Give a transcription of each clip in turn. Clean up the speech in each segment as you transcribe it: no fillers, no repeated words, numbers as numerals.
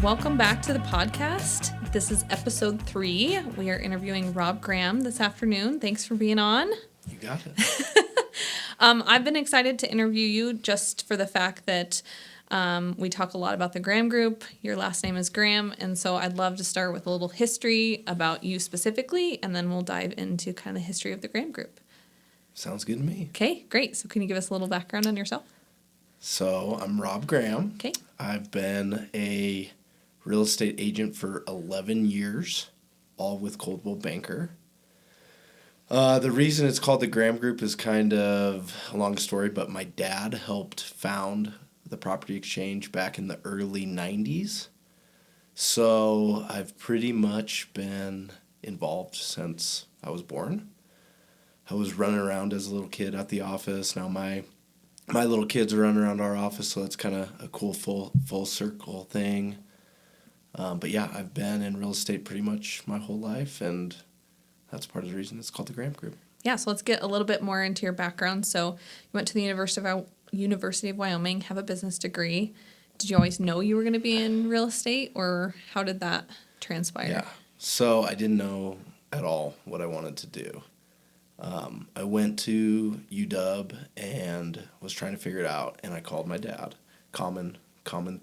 Welcome back to the podcast. This is episode 3. We are interviewing Rob Graham this afternoon. Thanks for being on. You got it. I've been excited to interview you just for the fact that we talk a lot about the Graham Group. Your last name is Graham, and so I'd love to start with a little history about you specifically, and then we'll dive into kind of the history of the Graham Group. Sounds good to me. Okay, great. So can you give us a little background on yourself? So I'm Rob Graham. Okay. I've been a real estate agent for 11 years, all with Coldwell Banker. The reason it's called the Graham Group is kind of a long story, but my dad helped found the property exchange back in the early 90s. So I've pretty much been involved since I was born. I was running around as a little kid at the office. Now my little kids are running around our office, so it's kind of a cool full circle thing. But yeah, I've been in real estate pretty much my whole life, and that's part of the reason it's called the Graham Group. Yeah, so let's get a little bit more into your background. So you went to the University of Wyoming, have a business degree. Did you always know you were going to be in real estate, or how did that transpire? Yeah, so I didn't know at all what I wanted to do. I went to UW and was trying to figure it out, and I called my dad, common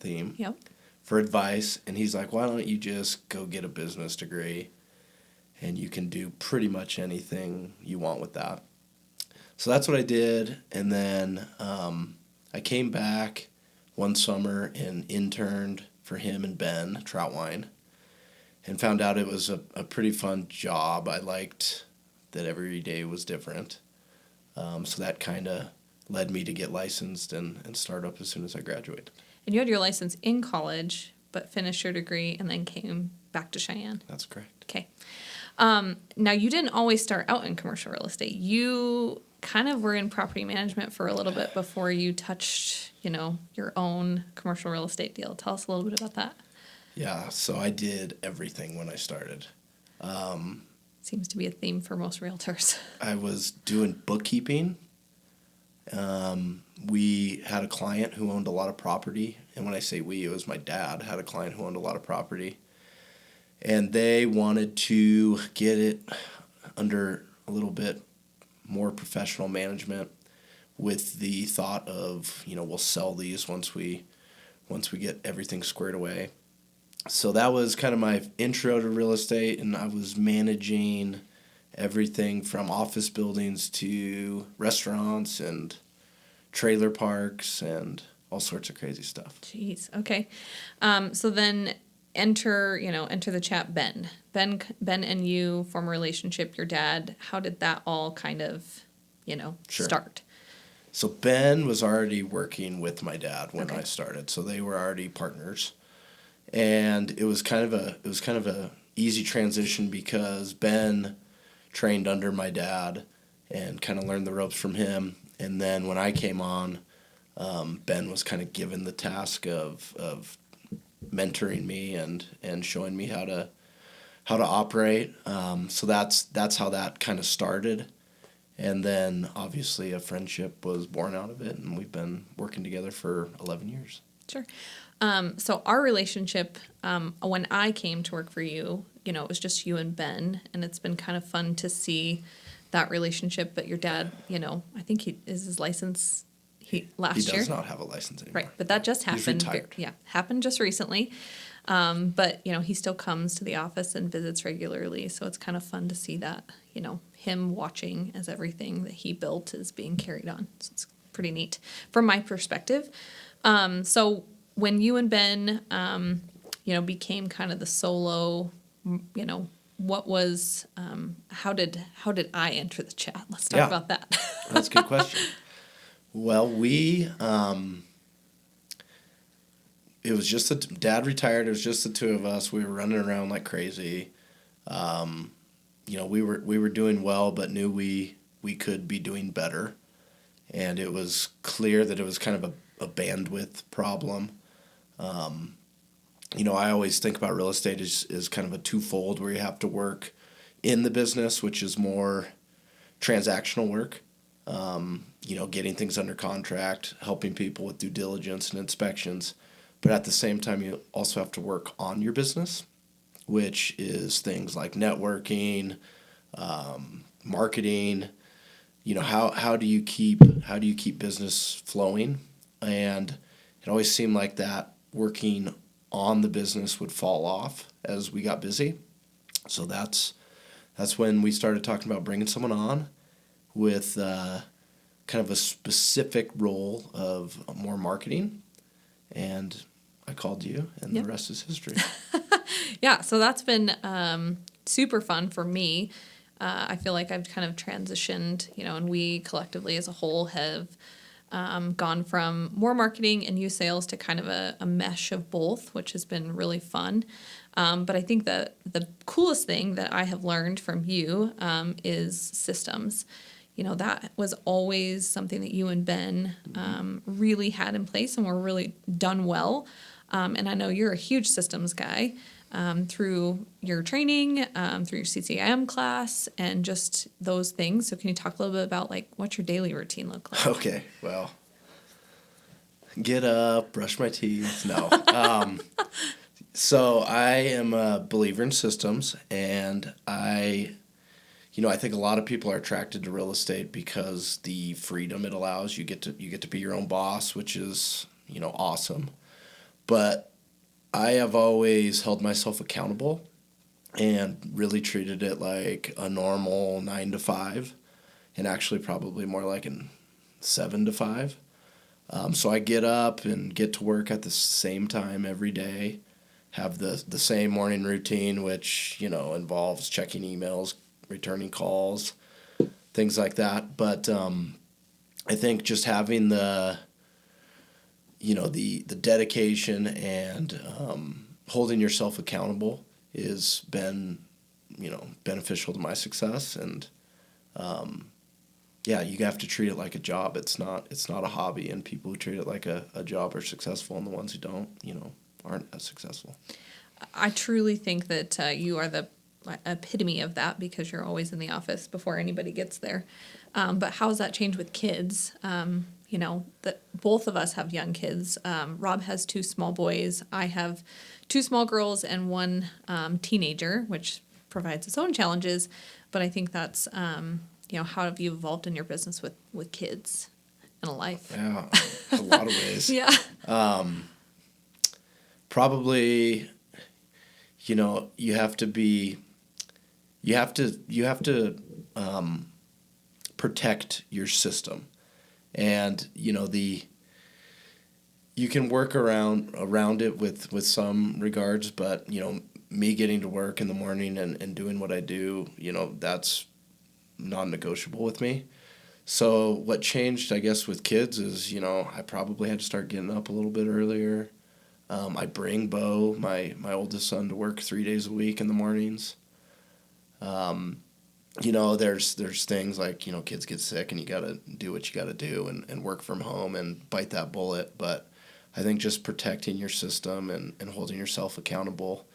theme, Yep. for advice, and he's like, why don't you just go get a business degree, and you can do pretty much anything you want with that. So that's what I did, and then I came back one summer and interned for him and Ben Troutwine, and found out it was a pretty fun job. I liked that every day was different. So that kind of led me to get licensed and start up as soon as I graduated. And you had your license in college, but finished your degree and then came back to Cheyenne. That's correct. Okay. Now, you didn't always start out in commercial real estate. You kind of were in property management for a little bit before you touched, your own commercial real estate deal. Tell us a little bit about that. Yeah, so I did everything when I started. Seems to be a theme for most realtors. I was doing bookkeeping. We had a client who owned a lot of property. And when I say we, it was my dad had a client who owned a lot of property. And they wanted to get it under a little bit more professional management with the thought of, we'll sell these once we get everything squared away. So that was kind of my intro to real estate, and I was managing everything from office buildings to restaurants and trailer parks and all sorts of crazy stuff. Jeez. Okay. So then enter the chat, Ben. Ben and you form a relationship, your dad. How did that all kind of, Sure. start? So Ben was already working with my dad when Okay. I started. So they were already partners. And it was kind of a easy transition because Ben trained under my dad and kind of learned the ropes from him. And then when I came on, Ben was kind of given the task of mentoring me and showing me how to operate. So that's how that kind of started. And then obviously a friendship was born out of it, and we've been working together for 11 years. Sure. So our relationship, when I came to work for you, it was just you and Ben, and it's been kind of fun to see that relationship. But your dad, I think his license last year. He does not have a license anymore. Right, but that just happened. He's retired. Happened just recently. But he still comes to the office and visits regularly, so it's kind of fun to see that, him watching as everything that he built is being carried on. So it's pretty neat from my perspective. So when you and Ben, became kind of the solo, what was, how did I enter the chat? Let's talk about that. That's a good question. Well, it was just Dad retired. It was just the two of us. We were running around like crazy. We were doing well, but knew we could be doing better. And it was clear that it was kind of a bandwidth problem. I always think about real estate as kind of a twofold, where you have to work in the business, which is more transactional work, getting things under contract, helping people with due diligence and inspections. But at the same time, you also have to work on your business, which is things like networking, marketing. How do you keep business flowing? And it always seemed like that working on the business would fall off as we got busy. So that's when we started talking about bringing someone on with kind of a specific role of more marketing. And I called you, and Yep. the rest is history. Yeah, so that's been super fun for me. I feel like I've kind of transitioned, and we collectively as a whole have gone from more marketing and new sales to kind of a mesh of both, which has been really fun. But I think that the coolest thing that I have learned from you is systems. That was always something that you and Ben really had in place and were really done well. And I know you're a huge systems guy through your training, through your CCIM class, and just those things. So can you talk a little bit about what's your daily routine look like? Okay, well, get up, brush my teeth. No. So I am a believer in systems, and I think a lot of people are attracted to real estate because the freedom it allows. You get to be your own boss, which is, awesome. But I have always held myself accountable and really treated it like a normal 9 to 5, and actually probably more like a 7 to 5. So I get up and get to work at the same time every day, have the same morning routine, which, involves checking emails, returning calls, things like that. But I think just having the dedication and holding yourself accountable has been, beneficial to my success. And you have to treat it like a job. It's not a hobby, and people who treat it like a job are successful, and the ones who don't, aren't as successful. I truly think that you are the epitome of that because you're always in the office before anybody gets there. But how has that changed with kids? That both of us have young kids. Rob has 2 small boys. I have 2 small girls and 1 teenager, which provides its own challenges. But I think that's, how have you evolved in your business with kids and a life? Yeah, a lot of ways. Yeah. Probably, you have to protect your system. And you can work around it with some regards, but me getting to work in the morning and doing what I do, that's non-negotiable with me. So what changed, I guess, with kids is I probably had to start getting up a little bit earlier. I bring Bo, my oldest son, to work 3 days a week in the mornings. There's things like, kids get sick and you got to do what you got to do and work from home and bite that bullet. But I think just protecting your system and holding yourself accountable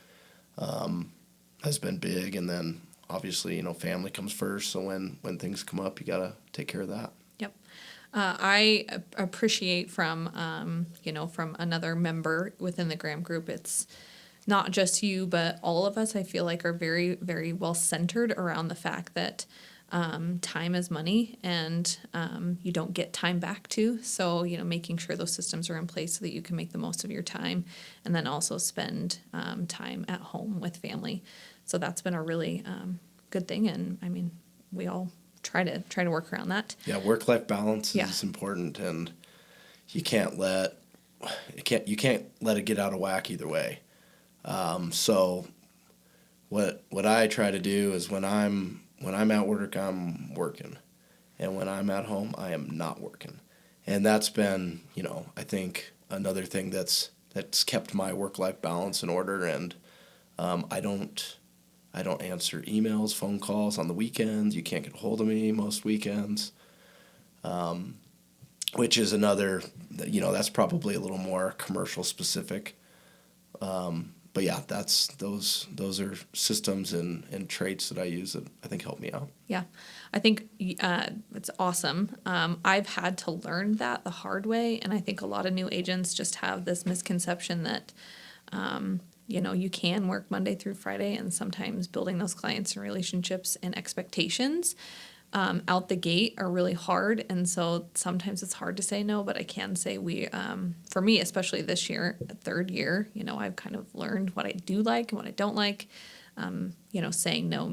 has been big. And then obviously, family comes first. So when things come up, you got to take care of that. Yep. I appreciate from another member within the Graham group, it's not just you, but all of us, I feel like, are very, very well centered around the fact that time is money and you don't get time back to. So, making sure those systems are in place so that you can make the most of your time and then also spend time at home with family. So that's been a really good thing. And I mean, we all try to work around that. Yeah, work-life balance is important, and you can't let it get out of whack either way. So what I try to do is when I'm at work, I'm working, and when I'm at home, I am not working. And that's been, I think another thing that's kept my work-life balance in order. And I don't answer emails, phone calls on the weekends. You can't get a hold of me most weekends, which is another, that's probably a little more commercial specific. but yeah, those are systems and traits that I use that I think help me out. Yeah, I think it's awesome. I've had to learn that the hard way, and I think a lot of new agents just have this misconception that, you can work Monday through Friday, and sometimes building those clients and relationships and expectations out the gate are really hard, and so sometimes it's hard to say no, but I can say for me, especially this year, third year, I've kind of learned what I do like and what I don't like. Saying no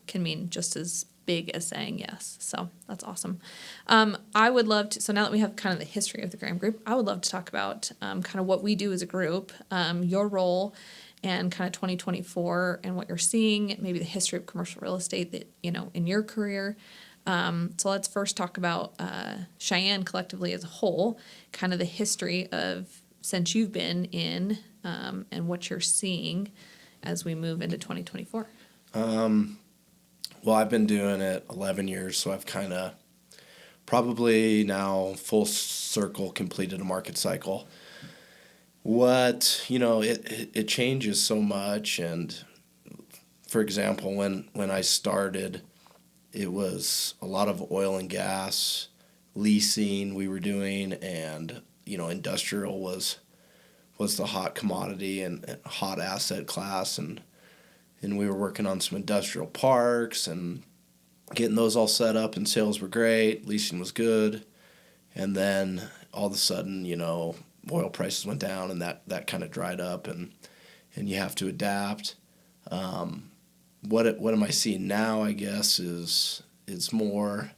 can mean just as big as saying yes. So that's awesome. I would love to, so now that we have kind of the history of the Graham Group, I would love to talk about kind of what we do as a group, your role and kind of 2024 and what you're seeing, maybe the history of commercial real estate that, in your career. So let's first talk about Cheyenne collectively as a whole, kind of the history of since you've been in and what you're seeing as we move into 2024. Well, I've been doing it 11 years, so I've kind of probably now full circle completed a market cycle. It changes so much, and for example, when I started, it was a lot of oil and gas leasing we were doing, and industrial was the hot commodity and hot asset class, and we were working on some industrial parks and getting those all set up, and sales were great, leasing was good, and then all of a sudden, oil prices went down, and that kind of dried up, and you have to adapt. What am I seeing now, I guess, is it's more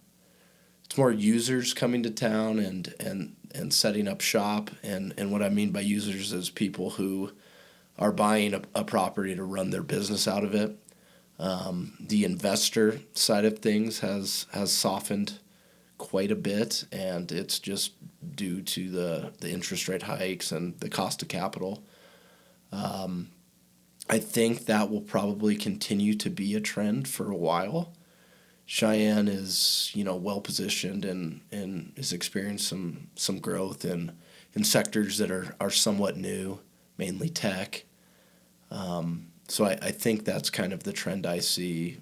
users coming to town and setting up shop, and what I mean by users is people who are buying a property to run their business out of it. The investor side of things has softened quite a bit, and it's just due to the interest rate hikes and the cost of capital. I think that will probably continue to be a trend for a while. Cheyenne is, well positioned and is experiencing some growth in sectors that are somewhat new, mainly tech. So I think that's kind of the trend I see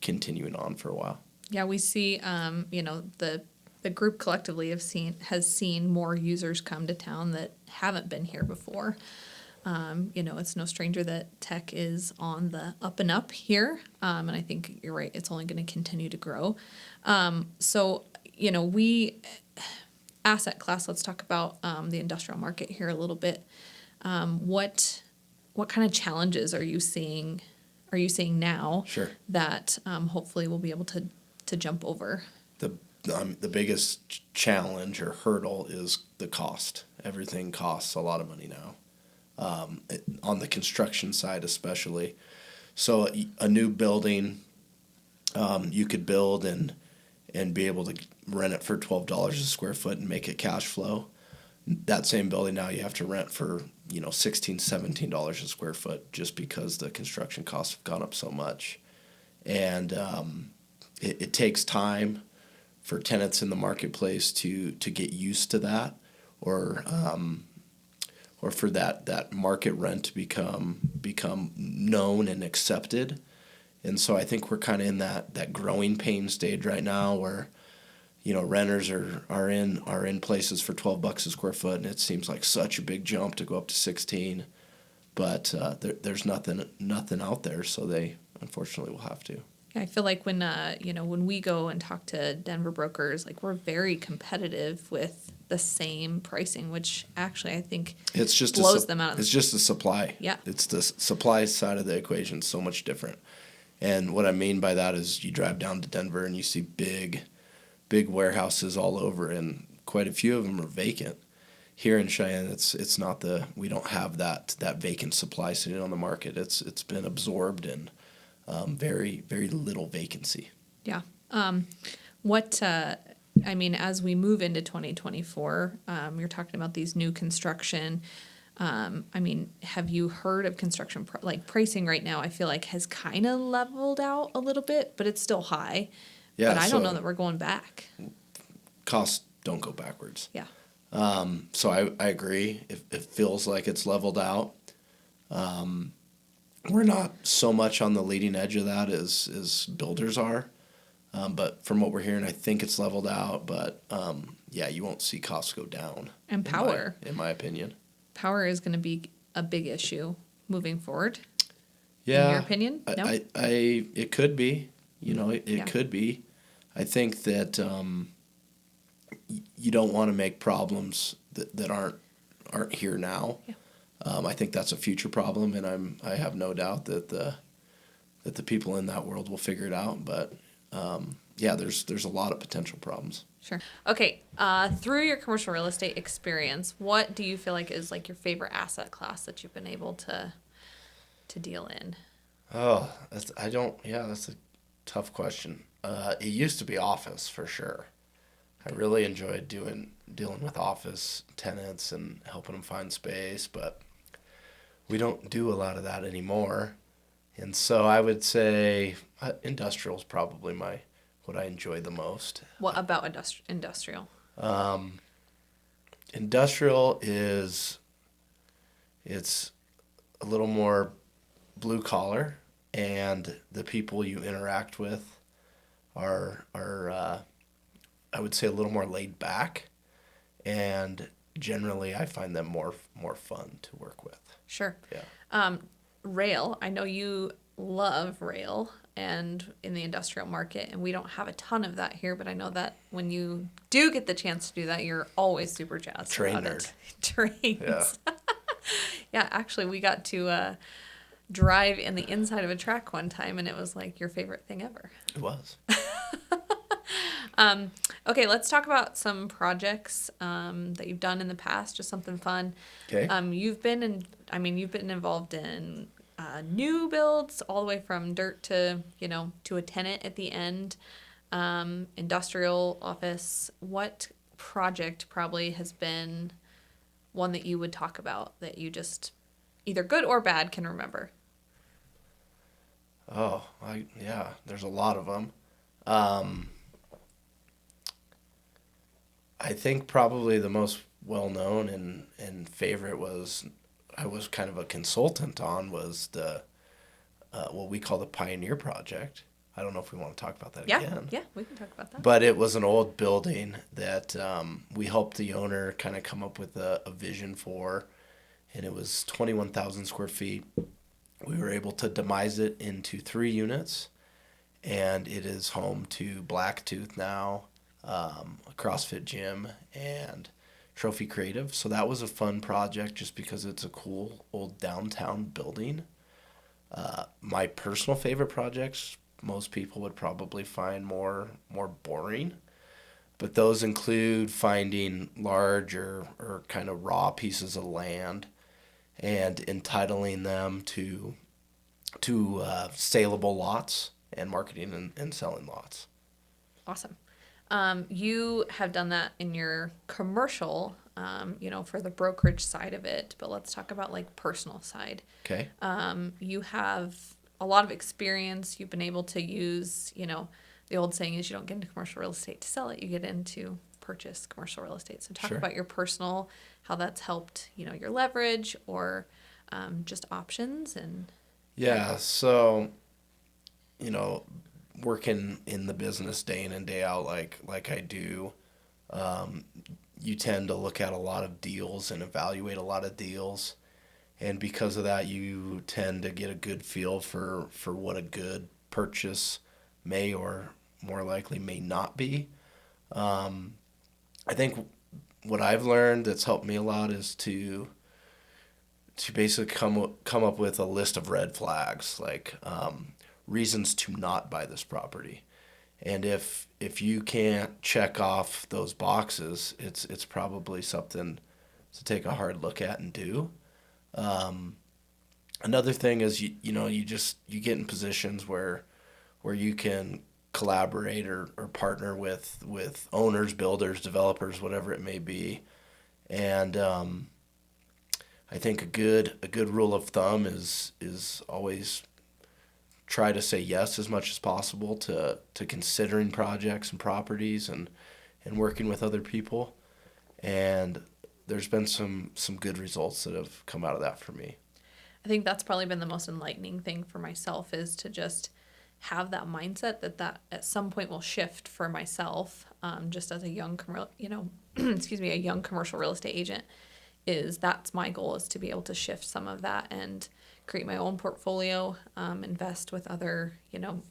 continuing on for a while. Yeah, we see, the group collectively has seen more users come to town that haven't been here before. It's no stranger that tech is on the up and up here, and I think you're right, it's only going to continue to grow. We asset class. Let's talk about the industrial market here a little bit. What kind of challenges are you seeing now? Sure. That hopefully we'll be able to jump over? The biggest challenge or hurdle is the cost. Everything costs a lot of money now, on the construction side especially. So a new building, you could build and be able to rent it for $12 a square foot and make it cash flow. That same building now you have to rent for $16, $17 a square foot, just because the construction costs have gone up so much. And it takes time for tenants in the marketplace to get used to that, or for that market rent to become known and accepted. And so I think we're kind of in that growing pain stage right now, where renters are in places for $12 a square foot, and it seems like such a big jump to go up to 16, but there's nothing out there, so they unfortunately will have to. I feel like when we go and talk to Denver brokers, like, we're very competitive with the same pricing, which actually I think it's just blows them out of the... It's just the supply. Yeah. It's the supply side of the equation, so much different. And what I mean by that is you drive down to Denver and you see big warehouses all over, and quite a few of them are vacant. Here in Cheyenne, it's not we don't have that vacant supply sitting on the market. It's been absorbed, and very, very little vacancy. Yeah. As we move into 2024, you're talking about these new construction. Have you heard of construction pricing right now? I feel like has kind of leveled out a little bit, but it's still high. Yeah, but I don't know that we're going back. Costs don't go backwards. Yeah. So I agree. It feels like it's leveled out. We're not so much on the leading edge of that as builders are. But from what we're hearing, I think it's leveled out. But yeah, you won't see costs go down. And power. In my opinion. Power is going to be a big issue moving forward. Yeah. In your opinion? No? It could be. It could be. I think that you don't want to make problems that aren't here now. Yeah. I think that's a future problem, and I have no doubt that the people in that world will figure it out. But yeah, there's a lot of potential problems. Sure. Okay. Through your commercial real estate experience, what do you feel like is like your favorite asset class that you've been able to deal in? Oh, that's a tough question. It used to be office for sure. I really enjoyed dealing with office tenants and helping them find space, but we don't do a lot of that anymore. And so I would say industrial is probably what I enjoy the most. What about industrial? Industrial it's a little more blue collar, and the people you interact with are I would say a little more laid back, and generally I find them more fun to work with. Sure. Yeah. Rail. I know you love rail and in the industrial market, and we don't have a ton of that here, but I know that when you do get the chance to do that, you're always super jazzed Train about nerd. it. Trains. Yeah. Yeah, actually, we got to drive in the inside of a track one time, and it was like your favorite thing ever. It was. Okay, let's talk about some projects that you've done in the past, just something fun. Okay. You've been involved in new builds all the way from dirt to a tenant at the end, industrial office. What project probably has been one that you would talk about that you just either good or bad can remember? Oh, there's a lot of them. I think probably the most well-known and favorite I was kind of a consultant on was the what we call the Pioneer Project. I don't know if we want to talk about that again. Yeah, we can talk about that. But it was an old building that we helped the owner kind of come up with a vision for, and it was 21,000 square feet. We were able to demise it into 3 units, and it is home to Blacktooth now, a CrossFit gym, and Trophy Creative. So that was a fun project just because it's a cool old downtown building. My personal favorite projects, most people would probably find more boring, but those include finding large or kind of raw pieces of land and entitling them to saleable lots and marketing and selling lots. Awesome. You have done that in your commercial, for the brokerage side of it, but let's talk about like personal side. Okay. You have a lot of experience. You've been able to use, the old saying is you don't get into commercial real estate to sell it, you get into purchase commercial real estate. So talk Sure. about your personal, how that's helped, your leverage or just options and. Yeah. So, working in the business day in and day out like I do, you tend to look at a lot of deals and evaluate a lot of deals. And because of that, you tend to get a good feel for what a good purchase may or more likely may not be. I think what I've learned that's helped me a lot is to basically come up with a list of red flags, like reasons to not buy this property. And if you can't check off those boxes, it's probably something to take a hard look at and do. Another thing is you get in positions where you can collaborate or partner with owners, builders, developers, whatever it may be. And I think a good rule of thumb is always try to say yes as much as possible to considering projects and properties and working with other people. And there's been some good results that have come out of that for me. I think that's probably been the most enlightening thing for myself, is to just have that mindset that at some point will shift for myself, just as a young, excuse me, a young commercial real estate agent. That's my goal, is to be able to shift some of that and create my own portfolio, invest with other,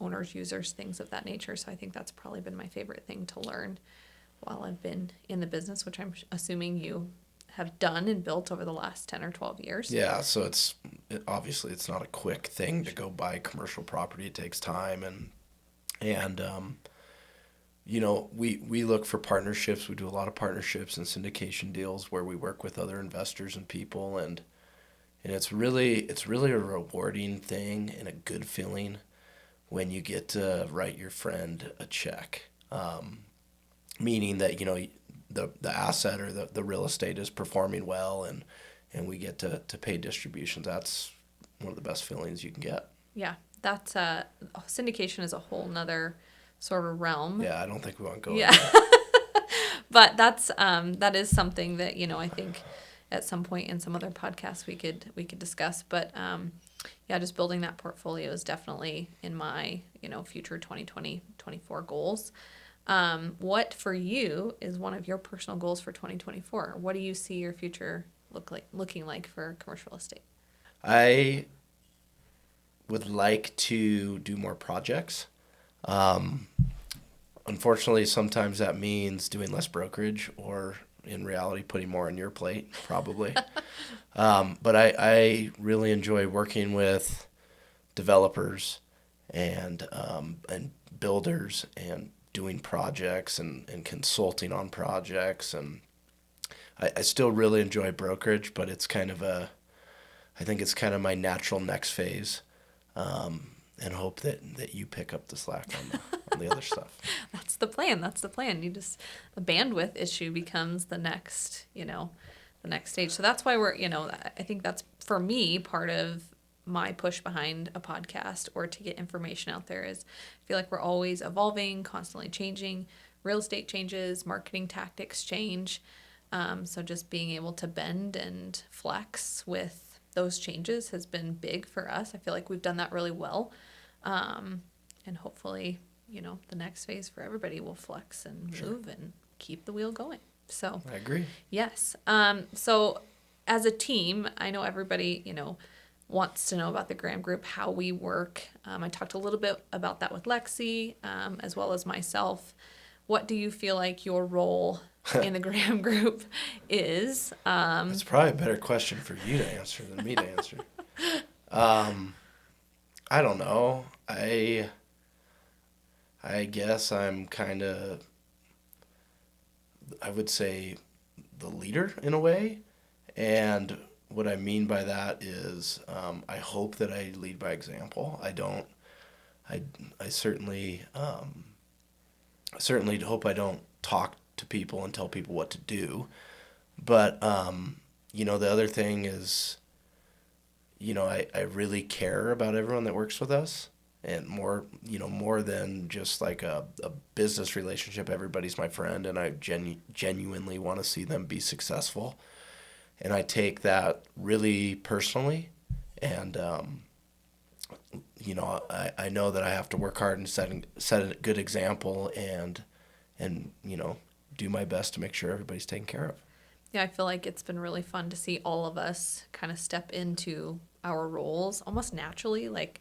owners, users, things of that nature. So I think that's probably been my favorite thing to learn while I've been in the business, which I'm assuming you have done and built over the last 10 or 12 years. Yeah, so obviously it's not a quick thing to go buy commercial property. It takes time, and we look for partnerships. We do a lot of partnerships and syndication deals where we work with other investors and people, and it's really a rewarding thing and a good feeling when you get to write your friend a check, meaning that the asset or the real estate is performing well, and we get to pay distributions. That's one of the best feelings you can get. Yeah, that's syndication is a whole nother sort of realm. Yeah, I don't think we want to go. Yeah, but that is something that I think at some point in some other podcast we could discuss. But yeah, just building that portfolio is definitely in my future 2020-24 goals. What for you is one of your personal goals for 2024? What do you see your future looking like for commercial real estate? I would like to do more projects. Unfortunately, sometimes that means doing less brokerage, or in reality, putting more on your plate, probably. But I really enjoy working with developers and builders and doing projects and consulting on projects. And I still really enjoy brokerage, but it's I think it's kind of my natural next phase, and hope that you pick up the slack on the other stuff. That's the plan. The bandwidth issue becomes the next stage. So that's why I think that's, for me, part of my push behind a podcast or to get information out there, is I feel like we're always evolving, constantly changing. Real estate changes, marketing tactics change. So just being able to bend and flex with those changes has been big for us. I feel like we've done that really well. And hopefully, the next phase for everybody will flex and move and keep the wheel going. So I agree. Yes. So as a team, I know everybody, wants to know about the Graham Group, how we work. I talked a little bit about that with Lexi, as well as myself. What do you feel like your role in the Graham Group is? That's probably a better question for you to answer than me to answer. I don't know. I guess I'm I would say the leader in a way. And what I mean by that is, I hope that I lead by example. I certainly hope I don't talk to people and tell people what to do. But, the other thing is, I really care about everyone that works with us, and more than just like a business relationship. Everybody's my friend, and I genuinely want to see them be successful. And I take that really personally, and I know that I have to work hard and set a good example, and do my best to make sure everybody's taken care of. Yeah, I feel like it's been really fun to see all of us kind of step into our roles almost naturally. Like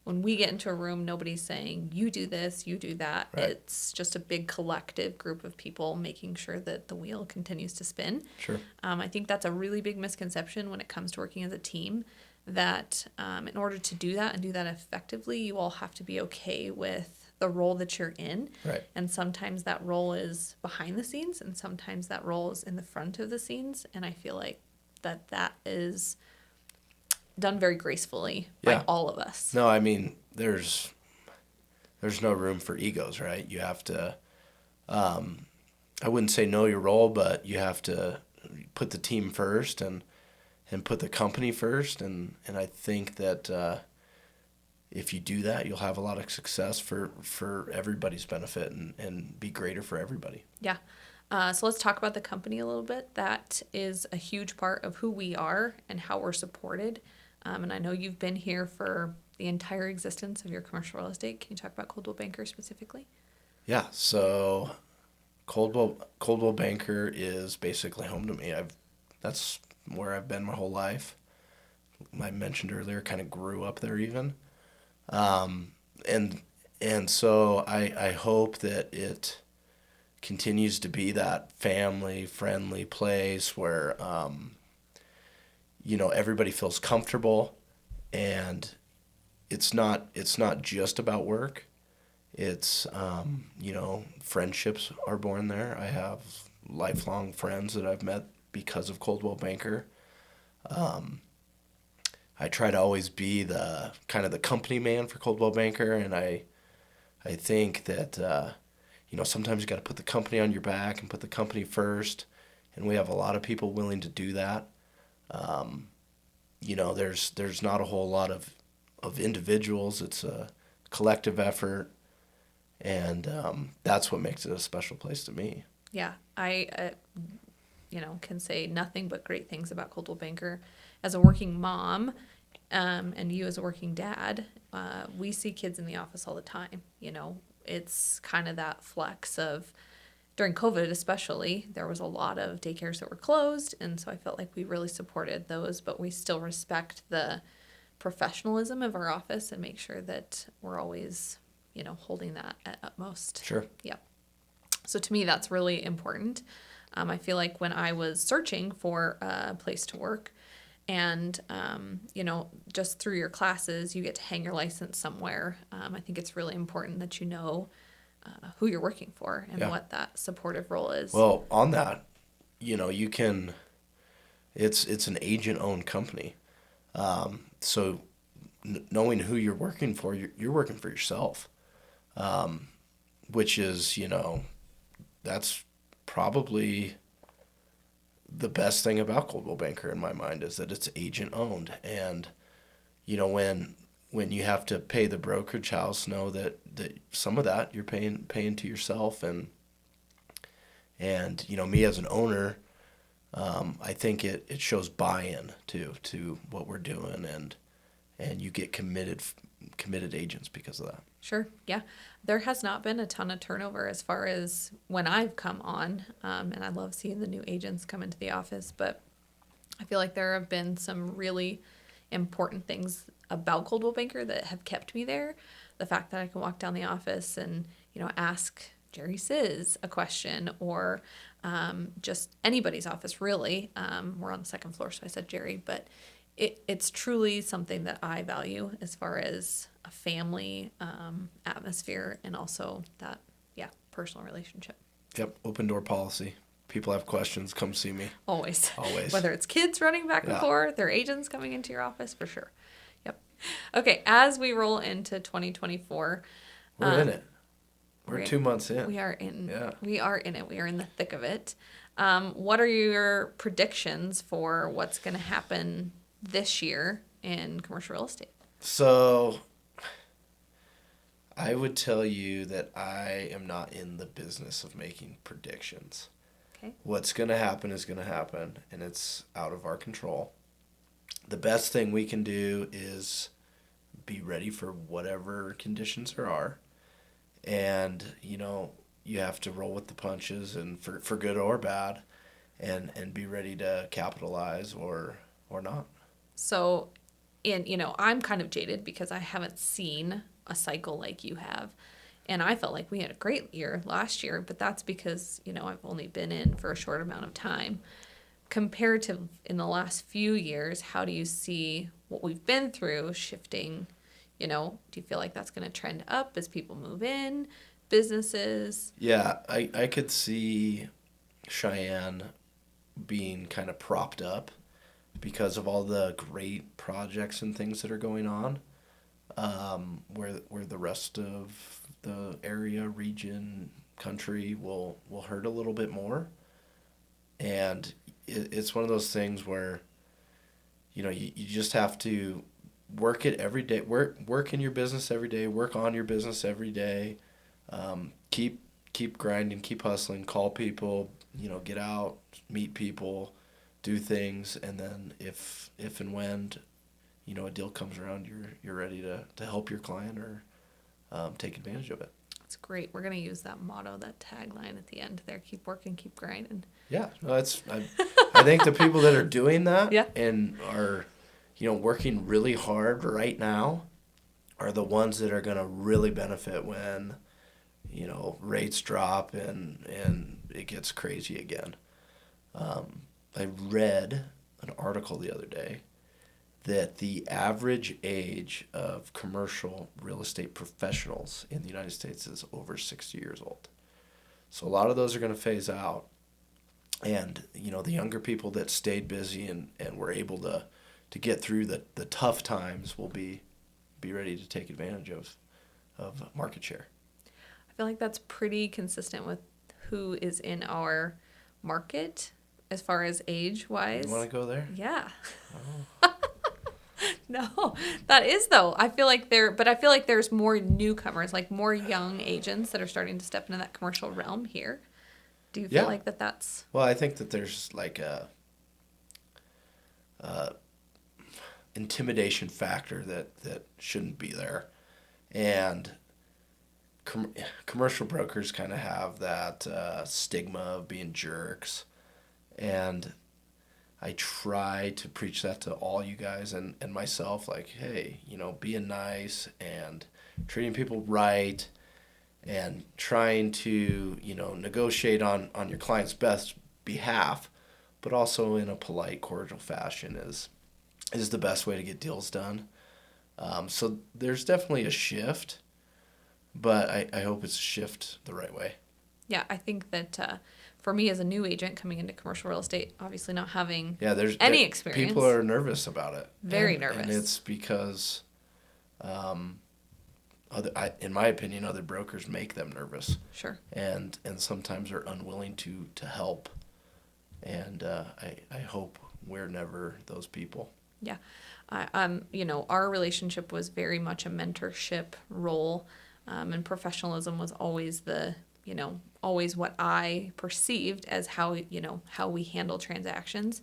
when we get into a room, nobody's saying, you do this, you do that. Right. It's just a big collective group of people making sure that the wheel continues to spin. Sure. I think that's a really big misconception when it comes to working as a team, that in order to do that and do that effectively, you all have to be okay with the role that you're in. Right. And sometimes that role is behind the scenes, and sometimes that role is in the front of the scenes. And I feel like that is done very gracefully by all of us. No, I mean, there's no room for egos, right? You have to, I wouldn't say know your role, but you have to put the team first and put the company first. And I think that if you do that, you'll have a lot of success for everybody's benefit and be greater for everybody. Yeah. So let's talk about the company a little bit. That is a huge part of who we are and how we're supported. And I know you've been here for the entire existence of your commercial real estate. Can you talk about Coldwell Banker specifically? Yeah, so Coldwell Banker is basically home to me. That's where I've been my whole life. I mentioned earlier, kind of grew up there even. Um, and and so I hope that it continues to be that family friendly place where everybody feels comfortable, and it's not just about work. It's friendships are born there. I have lifelong friends that I've met because of Coldwell Banker. I try to always be the kind of the company man for Coldwell Banker, and I think that sometimes you got to put the company on your back and put the company first, and we have a lot of people willing to do that. There's not a whole lot of individuals. It's a collective effort, and that's what makes it a special place to me. Yeah, I can say nothing but great things about Coldwell Banker. As a working mom, and you as a working dad, we see kids in the office all the time. It's kind of that flex of during COVID, especially, there was a lot of daycares that were closed, and so I felt like we really supported those, but we still respect the professionalism of our office and make sure that we're always, holding that at utmost. Sure. Yep. So to me, that's really important. I feel like when I was searching for a place to work, and just through your classes, you get to hang your license somewhere. I think it's really important that you know who you're working for and Yeah. what that supportive role is. Well, on that, you can. It's an agent-owned company, so knowing who you're working for, you're working for yourself, which is that's probably the best thing about Coldwell Banker in my mind is that it's agent-owned, and when you have to pay the brokerage house, know that some of that you're paying to yourself, and me as an owner, I think it shows buy-in to what we're doing, and you get committed agents because of that. Sure, yeah. There has not been a ton of turnover as far as when I've come on, and I love seeing the new agents come into the office, but I feel like there have been some really important things about Coldwell Banker that have kept me there. The fact that I can walk down the office and, ask Jerry Sizz a question, or just anybody's office, really. We're on the second floor, so I said Jerry, but it's truly something that I value as far as a family atmosphere, and also that, personal relationship. Yep, open door policy. People have questions, come see me. Always. Always. Whether it's kids running back and Yeah. forth or agents coming into your office, for sure. Yep. Okay, as we roll into 2024, We're in it. We're we're- 2 months in. we are in. Yeah. We are in it. We are in the thick of it. What are your predictions for what's going to happen this year in commercial real estate? So I would tell you that I am not in the business of making predictions. Okay. What's going to happen is going to happen, and it's out of our control. The best thing we can do is be ready for whatever conditions there are. And, you have to roll with the punches, and for good or bad, and be ready to capitalize or not. So, I'm kind of jaded because I haven't seen a cycle like you have. And I felt like we had a great year last year, but that's because, I've only been in for a short amount of time. Compared to in the last few years, how do you see what we've been through shifting? Do you feel like that's going to trend up as people move in, businesses? Yeah, I could see Cheyenne being kind of propped up because of all the great projects and things that are going on, where the rest of the area, region, country will hurt a little bit more. And it's one of those things where, you just have to work it every day, work in your business every day, work on your business every day, keep grinding, keep hustling, call people, get out, meet people, do things, and then if and when a deal comes around, you're ready to help your client or take advantage of it. That's great. We're going to use that motto, that tagline at the end there. Keep working, keep grinding. Yeah, no, I think the people that are doing that Yeah. and are, working really hard right now are the ones that are going to really benefit when, rates drop and it gets crazy again. I read an article the other day that the average age of commercial real estate professionals in the United States is over 60 years old. So a lot of those are going to phase out. And, the younger people that stayed busy and were able to get through the tough times will be ready to take advantage of market share. I feel like that's pretty consistent with who is in our market as far as age-wise. You want to go there? Yeah. Oh. No, that is though. I feel like there's more newcomers, like more young agents that are starting to step into that commercial realm here. Do you feel like that's... Well, I think that there's like a intimidation factor that shouldn't be there. And commercial brokers kind of have that stigma of being jerks. And I try to preach that to all you guys and myself, like, hey, being nice and treating people right and trying to, negotiate on your client's best behalf, but also in a polite, cordial fashion is the best way to get deals done. So there's definitely a shift, but I hope it's a shift the right way. Yeah, I think that for me as a new agent coming into commercial real estate, obviously not having there's any experience. People are nervous about it. Very nervous. And it's because, in my opinion, other brokers make them nervous. Sure. And sometimes are unwilling to help. And I hope we're never those people. Yeah. Our relationship was very much a mentorship role, and professionalism was always always what I perceived as how we handle transactions.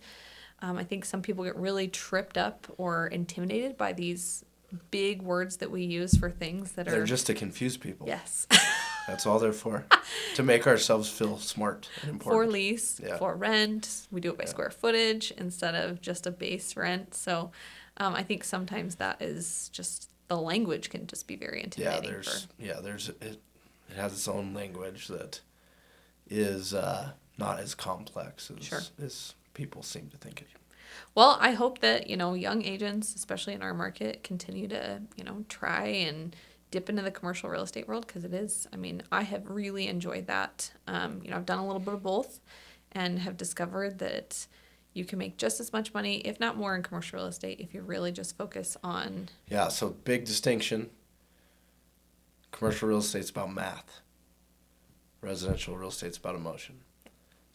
I think some people get really tripped up or intimidated by these big words that we use for things that They're just to confuse people. Yes. That's all they're for. To make ourselves feel smart and important. For lease, for rent. We do it by square footage instead of just a base rent. So I think sometimes that is just, the language can just be very intimidating. It has its own language that is not as complex as people seem to think it. Well, I hope that, young agents, especially in our market, continue to, try and dip into the commercial real estate world, because it is, I have really enjoyed that. I've done a little bit of both and have discovered that you can make just as much money, if not more, in commercial real estate if you really just focus on... Yeah, so big distinction. Commercial real estate's about math. Residential real estate's about emotion.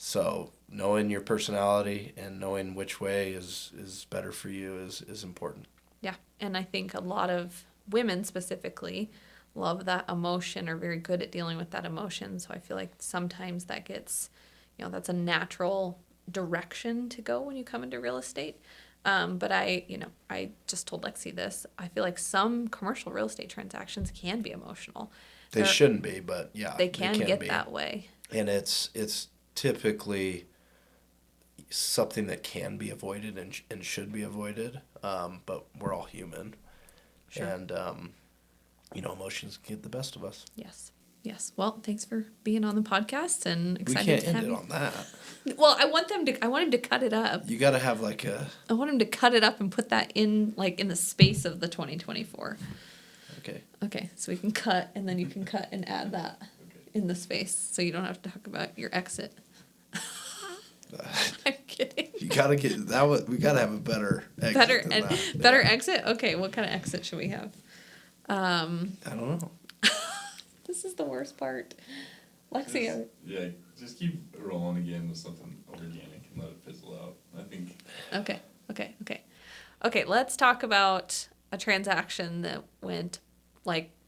So knowing your personality and knowing which way is better for you is important. Yeah, and I think a lot of women specifically love that emotion, or very good at dealing with that emotion. So I feel like sometimes that gets, that's a natural direction to go when you come into real estate. But I just told Lexi this. I feel like some commercial real estate transactions can be emotional. They shouldn't be, but yeah, they can get that way. And it's typically something that can be avoided and should be avoided. But we're all human. Sure. And, emotions get the best of us. Yes. Yes. Well, thanks for being on the podcast, and excited to have you. We can't end it on that. Well, I want him to cut it up. You got to have I want him to cut it up and put that in the space of the 2024. Okay. Okay. So we can cut, and then you can cut and add that in the space, so you don't have to talk about your exit. I'm kidding. You gotta get that one. We gotta have a better exit. Better exit. Okay. What kind of exit should we have? I don't know. This is the worst part. Lexi. Just keep rolling again with something organic and let it fizzle out, I think. Okay, let's talk about a transaction that went,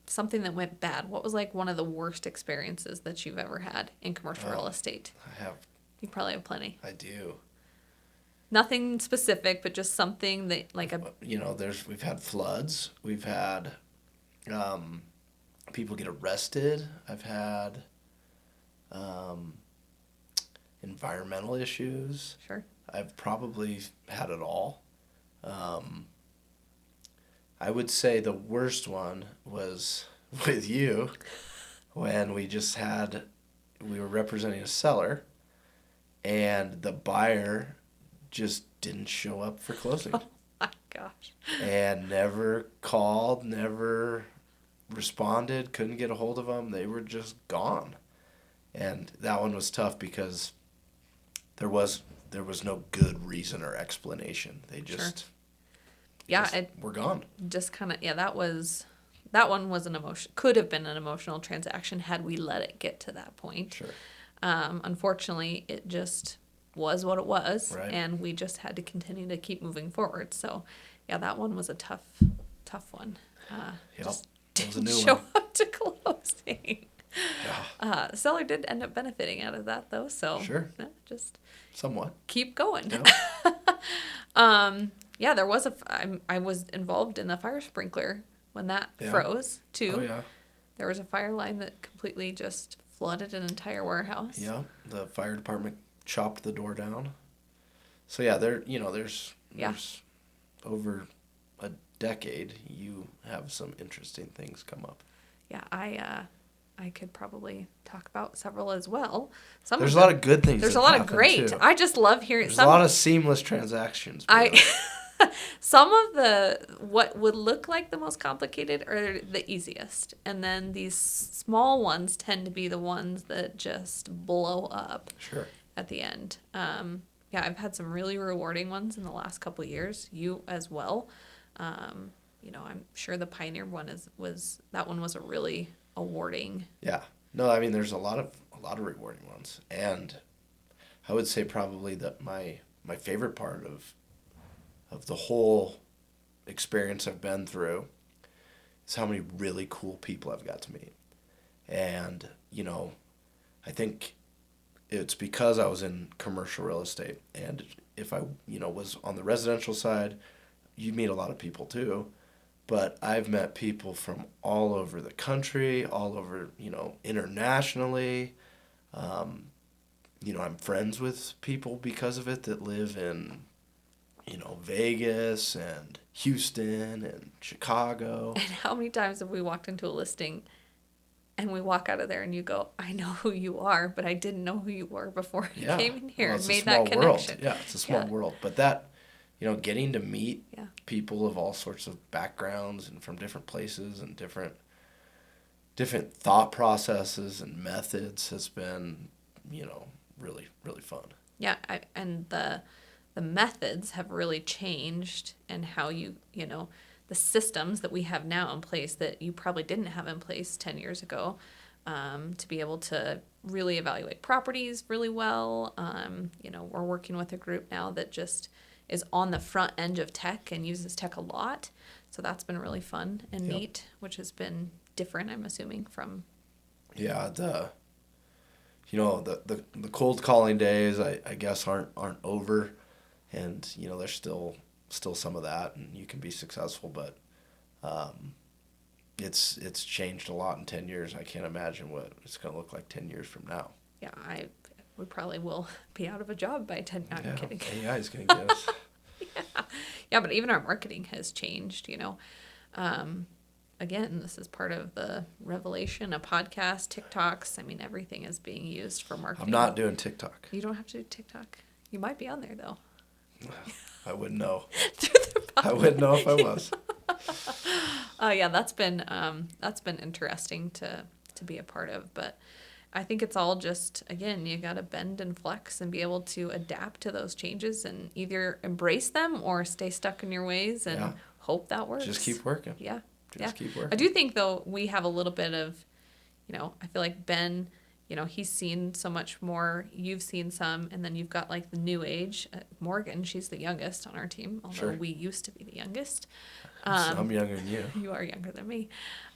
something that went bad. What was, one of the worst experiences that you've ever had in commercial real estate? I have. You probably have plenty. I do. Nothing specific, but just something that like a You know, we've had floods. We've had people get arrested. I've had environmental issues. sure. I've probably had it all. I would say the worst one was with you when we were representing a seller and the buyer just didn't show up for closing My gosh. and never called, never responded, couldn't get a hold of them. They were just gone. And that one was tough because there was no good reason or explanation. They just were gone. Just kind of, yeah, that one was could have been an emotional transaction had we let it get to that point. Sure. Unfortunately, it just was what it was, Right. and we just had to continue to keep moving forward. So, yeah, that one was a tough one. Yep. Just That was a didn't new show one. up to closing. Yeah. The seller did end up benefiting out of that, though. So, Sure. yeah, just Somewhat. keep going. Yeah. Yeah, there was I was involved in the fire sprinkler when that Yeah. froze too. Oh yeah. There was a fire line that completely just flooded an entire warehouse. Yeah. The fire department chopped the door down. So yeah, there's Yeah. over a decade you have some interesting things come up. Yeah, I could probably talk about several as well. There's a lot of good things. There's that a lot of happen, great. too. I just love hearing There's a lot of seamless transactions. some of what would look like the most complicated are the easiest, and then these small ones tend to be the ones that just blow up Sure. at the end. Yeah, I've had some really rewarding ones in the last couple of years. You as well. I'm sure the Pioneer one was a really awarding. Yeah. No, I mean there's a lot of rewarding ones, and I would say probably that my favorite part of the whole experience I've been through is how many really cool people I've got to meet. And, I think it's because I was in commercial real estate, and if I, was on the residential side, you meet a lot of people too. But I've met people from all over the country, all over, internationally. I'm friends with people because of it that live in, Vegas and Houston and Chicago. And how many times have we walked into a listing and we walk out of there and you go, I know who you are, but I didn't know who you were before I came in here and made that connection. World. Yeah, it's a small world. But that, getting to meet Yeah. people of all sorts of backgrounds and from different places and different thought processes and methods has been, really, really fun. Yeah, and the methods have really changed, and how the systems that we have now in place that you probably didn't have in place 10 years ago, to be able to really evaluate properties really well. We're working with a group now that just is on the front end of tech and uses tech a lot. So that's been really fun and neat, which has been different, I'm assuming, from... Yeah, the cold calling days, I guess, aren't over. And, there's still some of that, and you can be successful, but it's changed a lot in 10 years. I can't imagine what it's going to look like 10 years from now. Yeah, we probably will be out of a job by 10. No, I'm kidding. AI is going to get us. Yeah, but even our marketing has changed, Again, this is part of the revelation of podcasts, TikToks. I mean, everything is being used for marketing. I'm not doing TikTok. You don't have to do TikTok. You might be on there, though. I wouldn't know. I wouldn't know if I was. Yeah, that's been interesting to be a part of. But I think it's all just, again, you got to bend and flex and be able to adapt to those changes and either embrace them or stay stuck in your ways and hope that works. Just keep working. Yeah. Just keep working. I do think, though, we have a little bit of, I feel like Ben, he's seen so much more. You've seen some, and then you've got like the new age. Morgan, she's the youngest on our team, although we used to be the youngest. I'm younger than you. You are younger than me.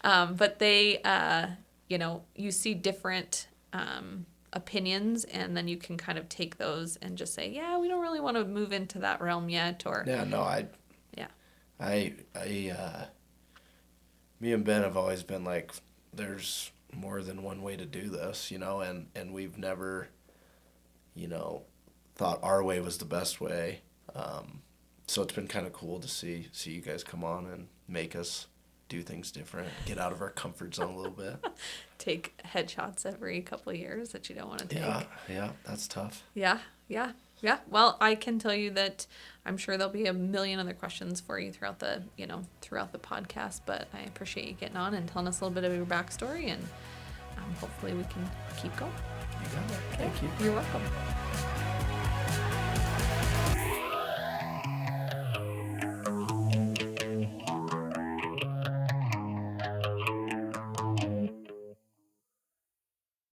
But they, you see different opinions, and then you can kind of take those and just say, yeah, we don't really want to move into that realm yet, or Yeah, no, yeah. Me and Ben have always been like, there's more than one way to do this, and we've never, thought our way was the best way. So it's been kind of cool to see you guys come on and make us do things different, get out of our comfort zone a little bit. Take headshots every couple of years that you don't want to take. Yeah, that's tough. Yeah. Well, I can tell you that I'm sure there'll be a million other questions for you throughout the podcast, but I appreciate you getting on and telling us a little bit of your backstory, and hopefully we can keep going. You got it. Okay. Thank you. You're welcome.